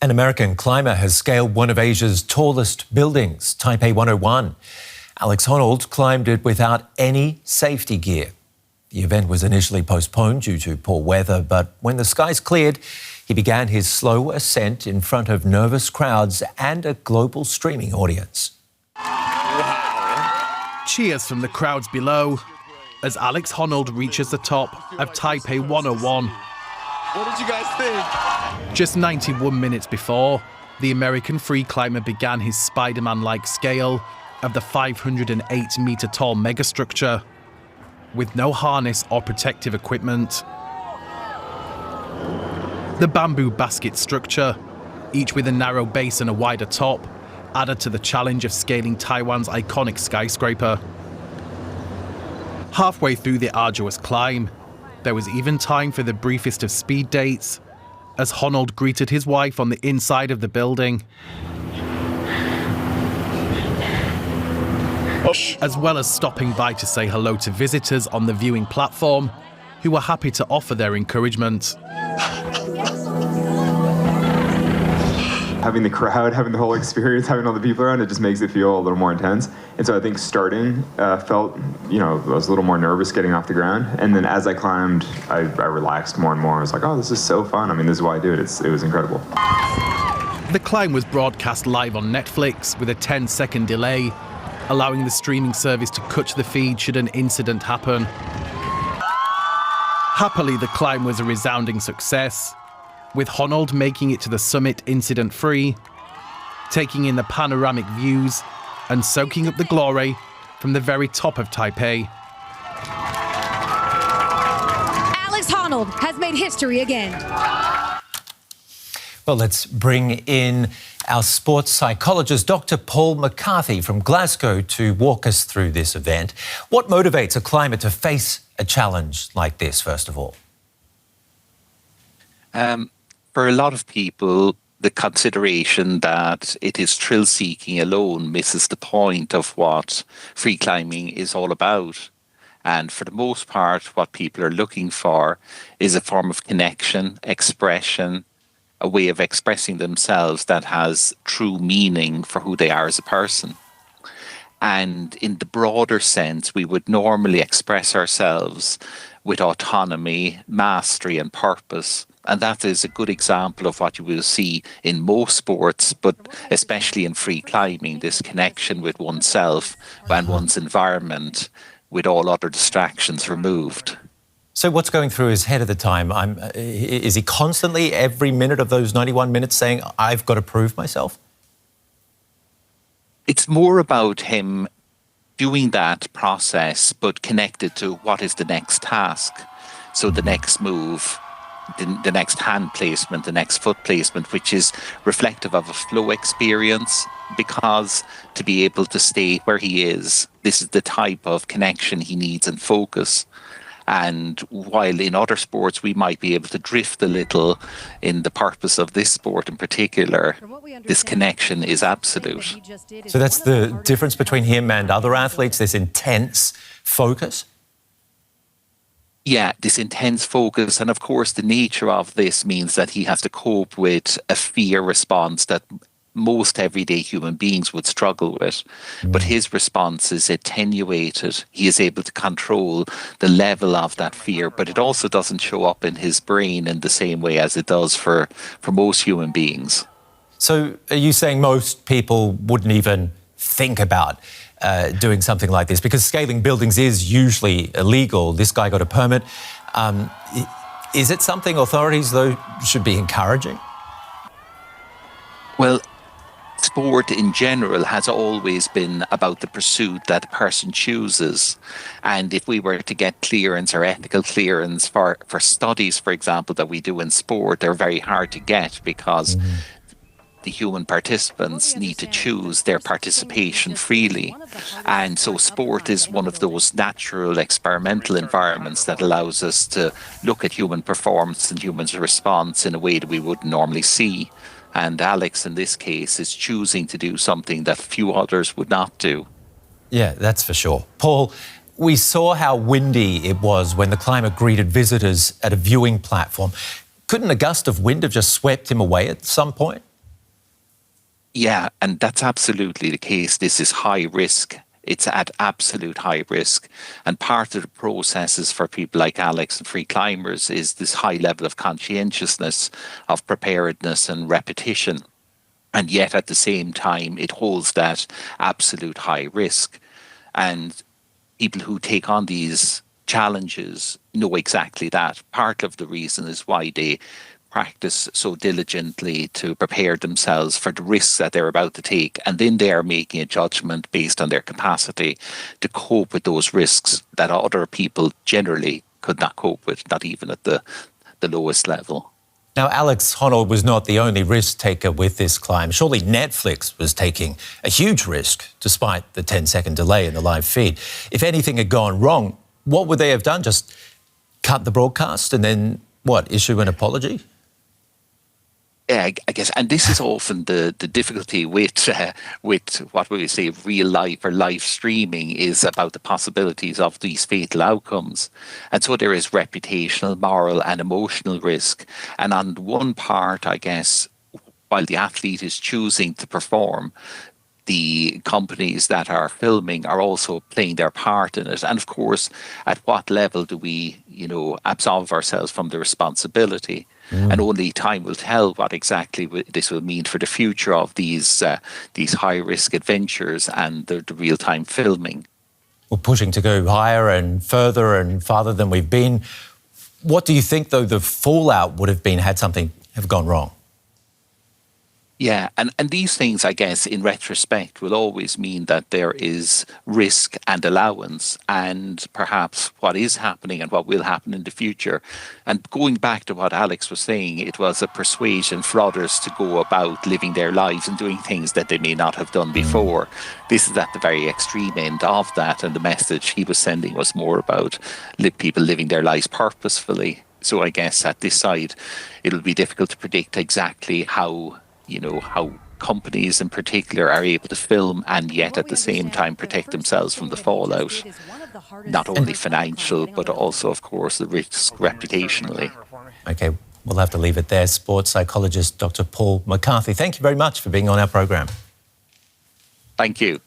An American climber has scaled one of Asia's tallest buildings, Taipei 101. Alex Honnold climbed it without any safety gear. The event was initially postponed due to poor weather, but when the skies cleared, he began his slow ascent in front of nervous crowds and a global streaming audience. Wow. Cheers from the crowds below as Alex Honnold reaches the top of Taipei 101. What did you guys think? Just 91 minutes before, the American free climber began his Spider-Man-like scale of the 508-metre tall megastructure, with no harness or protective equipment. The bamboo basket structure, each with a narrow base and a wider top, added to the challenge of scaling Taiwan's iconic skyscraper. Halfway through the arduous climb, there was even time for the briefest of speed dates, as Honnold greeted his wife on the inside of the building, as well as stopping by to say hello to visitors on the viewing platform, who were happy to offer their encouragement. Having the crowd, having the whole experience, having all the people around, it just makes it feel a little more intense. And so I think starting felt, I was a little more nervous getting off the ground. And then as I climbed, I relaxed more and more. I was like, oh, this is so fun. I mean, this is why I do it. It was incredible. The climb was broadcast live on Netflix with a 10-second delay, allowing the streaming service to cut the feed should an incident happen. Happily, the climb was a resounding success, with Honnold making it to the summit incident-free, taking in the panoramic views and soaking up the glory from the very top of Taipei. Alex Honnold has made history again. Well, let's bring in our sports psychologist, Dr. Paul McCarthy from Glasgow, to walk us through this event. What motivates a climber to face a challenge like this, first of all? For a lot of people, the consideration that it is thrill-seeking alone misses the point of what free climbing is all about. And for the most part, what people are looking for is a form of connection, expression, a way of expressing themselves that has true meaning for who they are as a person. And in the broader sense, we would normally express ourselves with autonomy, mastery and purpose. And that is a good example of what you will see in most sports, but especially in free climbing, this connection with oneself and one's environment with all other distractions removed. So what's going through his head at the time? Is he constantly, every minute of those 91 minutes, saying, I've got to prove myself? It's more about him doing that process, but connected to what is the next task. So the next move, the next hand placement, the next foot placement, which is reflective of a flow experience, because to be able to stay where he is, this is the type of connection he needs and focus. And while in other sports we might be able to drift a little, in the purpose of this sport in particular, this connection is absolute. So that's the difference between him and other athletes, this intense focus? Yeah, this intense focus. And of course, the nature of this means that he has to cope with a fear response that most everyday human beings would struggle with. But his response is attenuated. He is able to control the level of that fear, but it also doesn't show up in his brain in the same way as it does for most human beings. So are you saying most people wouldn't even think about doing something like this? Because scaling buildings is usually illegal. This guy got a permit. Is it something authorities, though, should be encouraging? Well, sport in general has always been about the pursuit that a person chooses. And if we were to get clearance or ethical clearance for studies, for example, that we do in sport, they're very hard to get because the human participants need to choose their participation freely. And so sport is one of those natural experimental environments that allows us to look at human performance and human response in a way that we wouldn't normally see. And Alex, in this case, is choosing to do something that few others would not do. Yeah, that's for sure. Paul, we saw how windy it was when the climber greeted visitors at a viewing platform. Couldn't a gust of wind have just swept him away at some point? Yeah, and that's absolutely the case. This is high risk. It's at absolute high risk. And part of the processes for people like Alex and free climbers is this high level of conscientiousness, of preparedness and repetition. And yet at the same time, it holds that absolute high risk. And people who take on these challenges know exactly that. Part of the reason is why they practice so diligently to prepare themselves for the risks that they're about to take. And then they are making a judgment based on their capacity to cope with those risks that other people generally could not cope with, not even at the lowest level. Now, Alex Honnold was not the only risk taker with this climb. Surely Netflix was taking a huge risk despite the 10-second delay in the live feed. If anything had gone wrong, what would they have done? Just cut the broadcast and then, what, issue an apology? Yeah, I guess, and this is often the difficulty with what we say real life or live streaming is about the possibilities of these fatal outcomes. And so there is reputational, moral and emotional risk. And on one part, I guess, while the athlete is choosing to perform, the companies that are filming are also playing their part in it. And of course, at what level do we, absolve ourselves from the responsibility? And only time will tell what exactly this will mean for the future of these high-risk adventures and the real-time filming. We're pushing to go higher and farther than we've been. What do you think, though, the fallout would have been had something have gone wrong? Yeah, and these things, I guess, in retrospect, will always mean that there is risk and allowance and perhaps what is happening and what will happen in the future. And going back to what Alex was saying, it was a persuasion for others to go about living their lives and doing things that they may not have done before. This is at the very extreme end of that, and the message he was sending was more about people living their lives purposefully. So I guess at this side, it'll be difficult to predict exactly how companies in particular are able to film and yet at the same time protect themselves from the fallout, not only financial, but also, of course, the risk reputationally. OK, we'll have to leave it there. Sports psychologist Dr. Paul McCarthy, thank you very much for being on our program. Thank you.